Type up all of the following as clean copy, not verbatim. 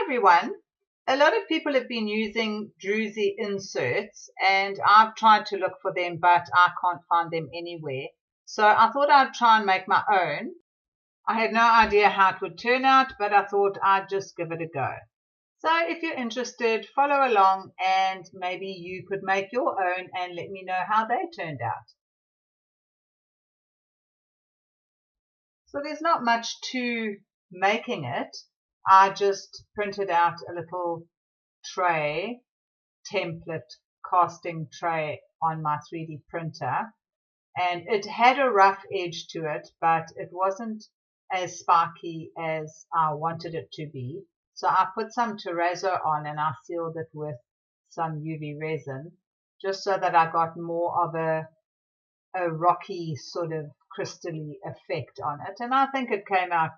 everyone. A lot of people have been using Druzy inserts and I've tried to look for them, but I can't find them anywhere. So I thought I'd try and make my own. I had no idea how it would turn out, but I thought I'd just give it a go. So if you're interested, follow along and maybe you could make your own and let me know how they turned out. So there's not much to making it. I just printed out a little tray, template casting tray on my 3D printer, and it had a rough edge to it, but it wasn't as sparky as I wanted it to be. So I put some Terrazzo on and I sealed it with some UV resin just so that I got more of a rocky sort of crystally effect on it, and I think it came out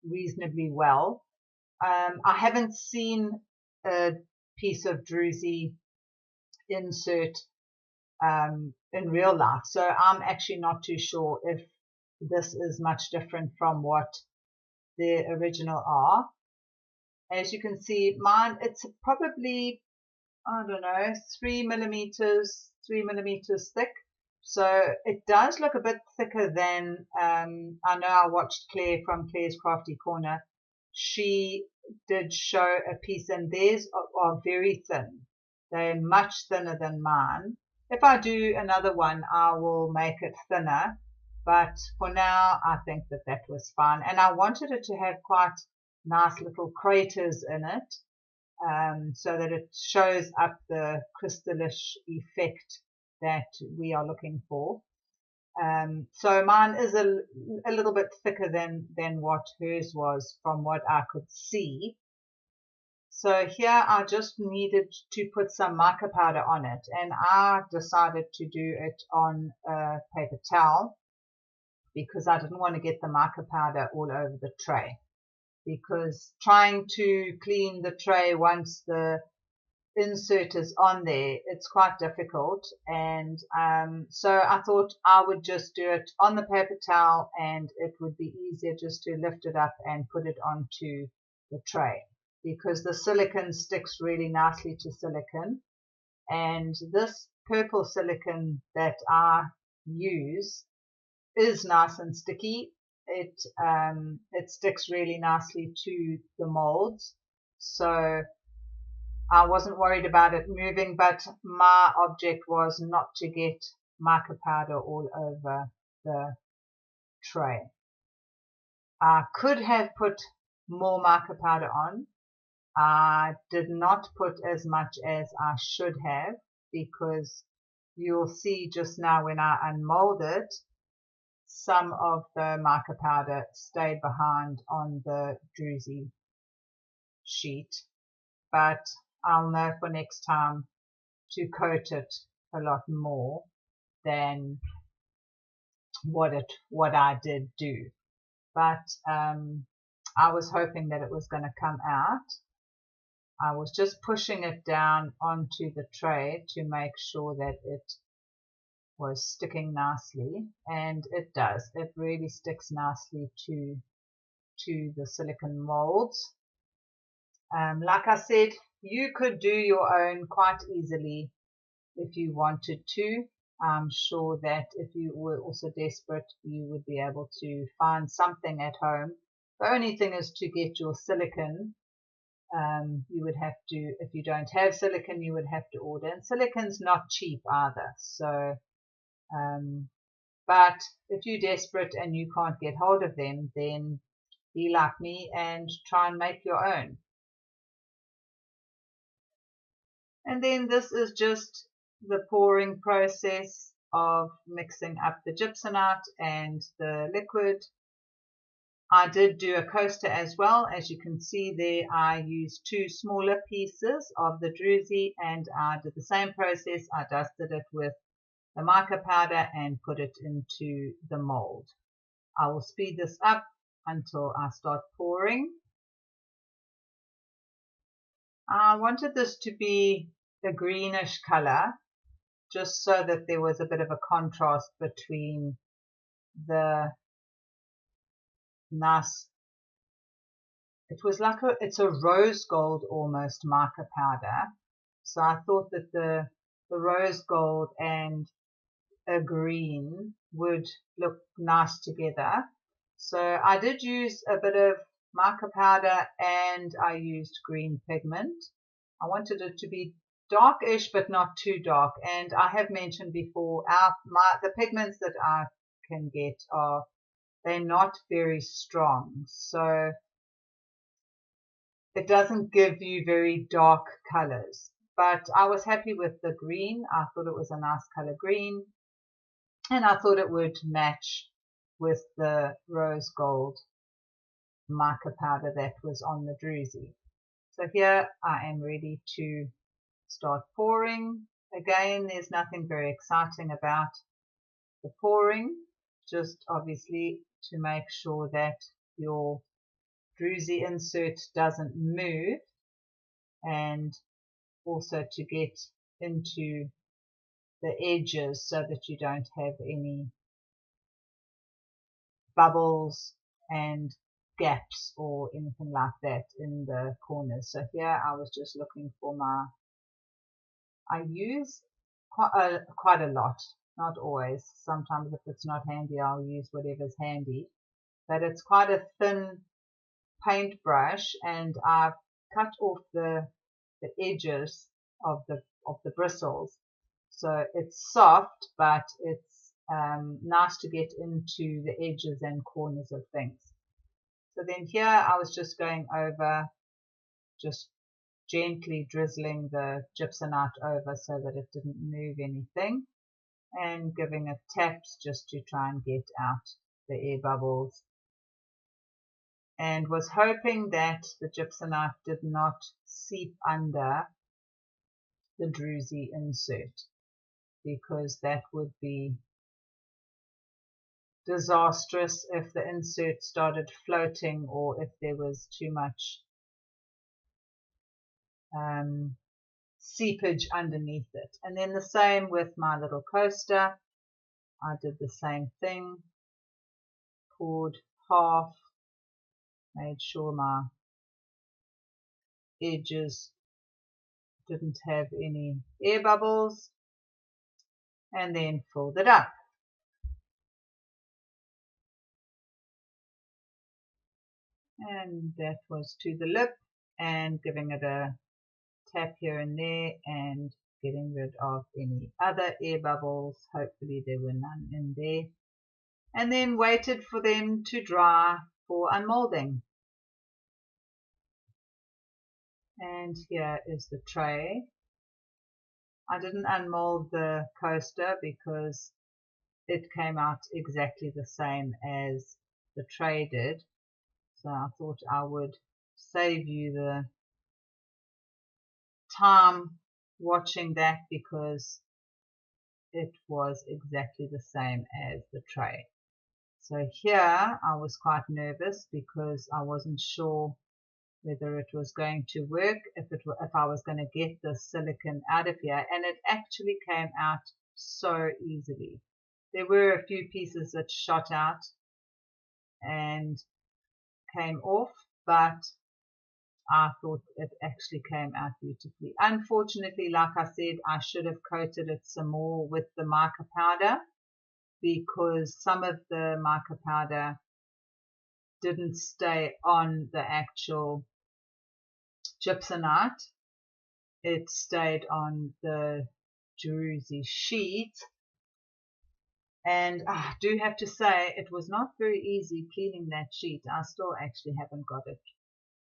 reasonably well. I haven't seen a piece of Druzy insert in real life, so I'm actually not too sure if this is much different from what the original are. As you can see, mine, it's probably, I don't know, 3 millimeters thick. So it does look a bit thicker than, I know I watched Claire from Claire's Crafty Corner. She did show a piece and theirs are very thin. They're much thinner than mine. If I do another one, I will make it thinner. But for now, I think that that was fine. And I wanted it to have quite nice little craters in it, so that it shows up the crystallish effect that we are looking for. So mine is a little bit thicker than what hers was from what I could see. So here I just needed to put some mica powder on it, and I decided to do it on a paper towel because I didn't want to get the mica powder all over the tray, because trying to clean the tray once the insert is on there, it's quite difficult. And so I thought I would just do it on the paper towel and it would be easier just to lift it up and put it onto the tray, because the silicone sticks really nicely to silicone, and this purple silicone that I use is nice and sticky. It sticks really nicely to the molds, so I wasn't worried about it moving, but my object was not to get mica powder all over the tray. I could have put more mica powder on. I did not put as much as I should have, because you'll see just now when I unmold it, some of the mica powder stayed behind on the Druzy sheet, but I'll know for next time to coat it a lot more than what I did do. But I was hoping that it was going to come out. I was just pushing it down onto the tray to make sure that it was sticking nicely, and it does. It really sticks nicely to the silicone molds. Like I said, you could do your own quite easily if you wanted to. I'm sure that if you were also desperate, you would be able to find something at home. The only thing is to get your silicone. You would have to, if you don't have silicone, you would have to order. And silicone's not cheap either. So, but if you're desperate and you can't get hold of them, then be like me and try and make your own. And then this is just the pouring process of mixing up the gypsunite and the liquid. I did do a coaster as well. As you can see there, I used 2 smaller pieces of the Druzy, and I did the same process. I dusted it with the mica powder and put it into the mold. I will speed this up until I start pouring. I wanted this to be a greenish color, just so that there was a bit of a contrast between the nice it was like it's a rose gold almost mica powder. So I thought that the rose gold and a green would look nice together. So I did use a bit of mica powder and I used green pigment. I wanted it to be darkish but not too dark, and I have mentioned before the pigments that I can get they're not very strong, so it doesn't give you very dark colors. But I was happy with the green. I thought it was a nice color green, and I thought it would match with the rose gold mica powder that was on the Druzy. So here I am ready to start pouring. Again, there's nothing very exciting about the pouring, just obviously to make sure that your Druzy insert doesn't move, and also to get into the edges so that you don't have any bubbles and gaps or anything like that in the corners. So here I was just looking for I use quite a lot, not always. Sometimes if it's not handy, I'll use whatever's handy. But it's quite a thin paintbrush, and I've cut off the edges of the bristles. So it's soft, but it's nice to get into the edges and corners of things. So then here I was just going over, just gently drizzling the gypsunite over so that it didn't move anything, and giving it taps just to try and get out the air bubbles, and was hoping that the gypsunite did not seep under the Druzy insert, because that would be disastrous if the insert started floating or if there was too much seepage underneath it. And then the same with my little coaster. I did the same thing, poured half, made sure my edges didn't have any air bubbles, and then filled it up. And that was to the lip, and giving it a tap here and there and getting rid of any other air bubbles. Hopefully there were none in there. And then waited for them to dry for unmolding. And here is the tray. I didn't unmold the coaster because it came out exactly the same as the tray did. So I thought I would save you the time watching that, because it was exactly the same as the tray. So here I was quite nervous because I wasn't sure whether it was going to work, if I was going to get the silicone out of here, and it actually came out so easily. There were a few pieces that shot out and came off, but I thought it actually came out beautifully. Unfortunately, like I said, I should have coated it some more with the mica powder, because some of the mica powder didn't stay on the actual gypsunite. It stayed on the Druzy sheet, and I do have to say it was not very easy cleaning that sheet. I still actually haven't got it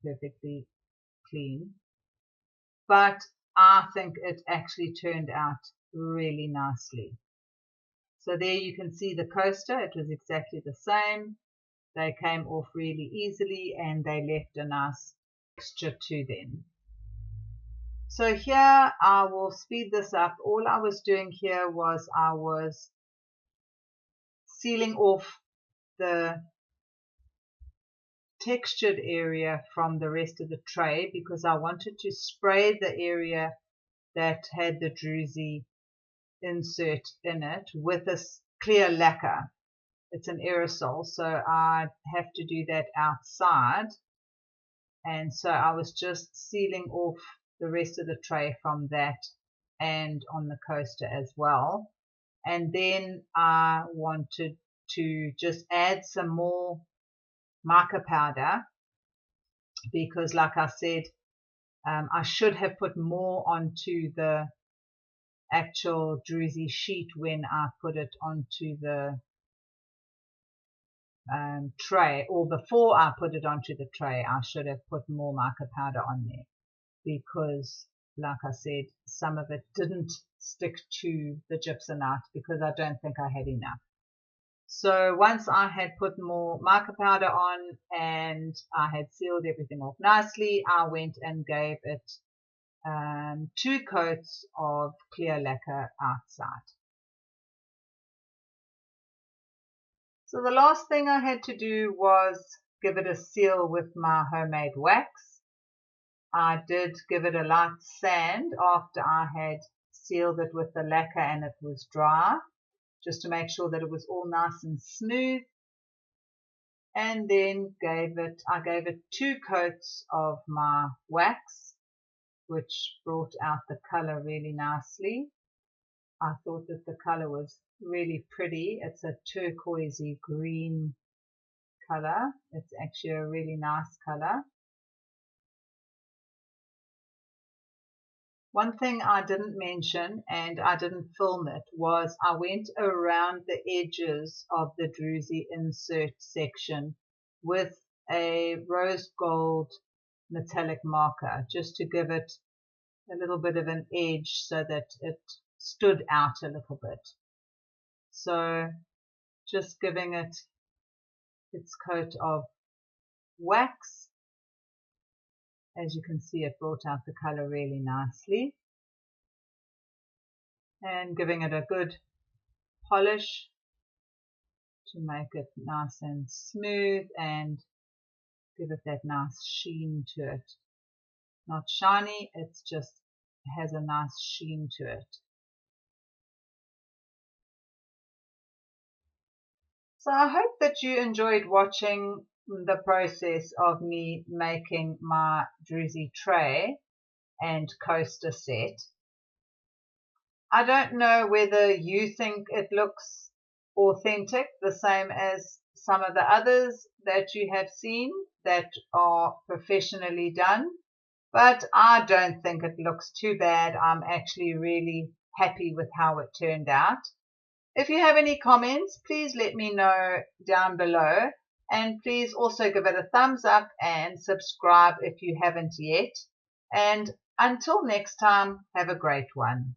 perfectly clean, but I think it actually turned out really nicely. So there you can see the coaster. It was exactly the same. They came off really easily and they left a nice texture to them. So here I will speed this up. All I was doing here was I was sealing off the textured area from the rest of the tray, because I wanted to spray the area that had the Druzy insert in it with a clear lacquer. It's an aerosol, so I have to do that outside, And so I was just sealing off the rest of the tray from that and on the coaster as well. And then I wanted to just add some more mica powder because, like I said, I should have put more onto the actual Druzy sheet when I put it onto the tray, or before I put it onto the tray. I should have put more mica powder on there because, like I said, some of it didn't stick to the Gypsunite because I don't think I had enough. So once I had put more mica powder on and I had sealed everything off nicely, I went and gave it 2 coats of clear lacquer outside. So the last thing I had to do was give it a seal with my homemade wax. I did give it a light sand after I had sealed it with the lacquer and it was dry, just to make sure that it was all nice and smooth. And then I gave it 2 coats of my wax, which brought out the color really nicely. I thought that the color was really pretty. It's a turquoisey green color. It's actually a really nice color. One thing I didn't mention, and I didn't film it, was I went around the edges of the Druzy insert section with a rose gold metallic marker, just to give it a little bit of an edge so that it stood out a little bit. So just giving it its coat of wax. As you can see, it brought out the color really nicely. And giving it a good polish to make it nice and smooth and give it that nice sheen to it. Not shiny, it's just has a nice sheen to it. So I hope that you enjoyed watching the process of me making my Druzy tray and coaster set. I don't know whether you think it looks authentic, the same as some of the others that you have seen that are professionally done, but I don't think it looks too bad. I'm actually really happy with how it turned out. If you have any comments, please let me know down below, and please also give it a thumbs up and subscribe if you haven't yet. And until next time, have a great one.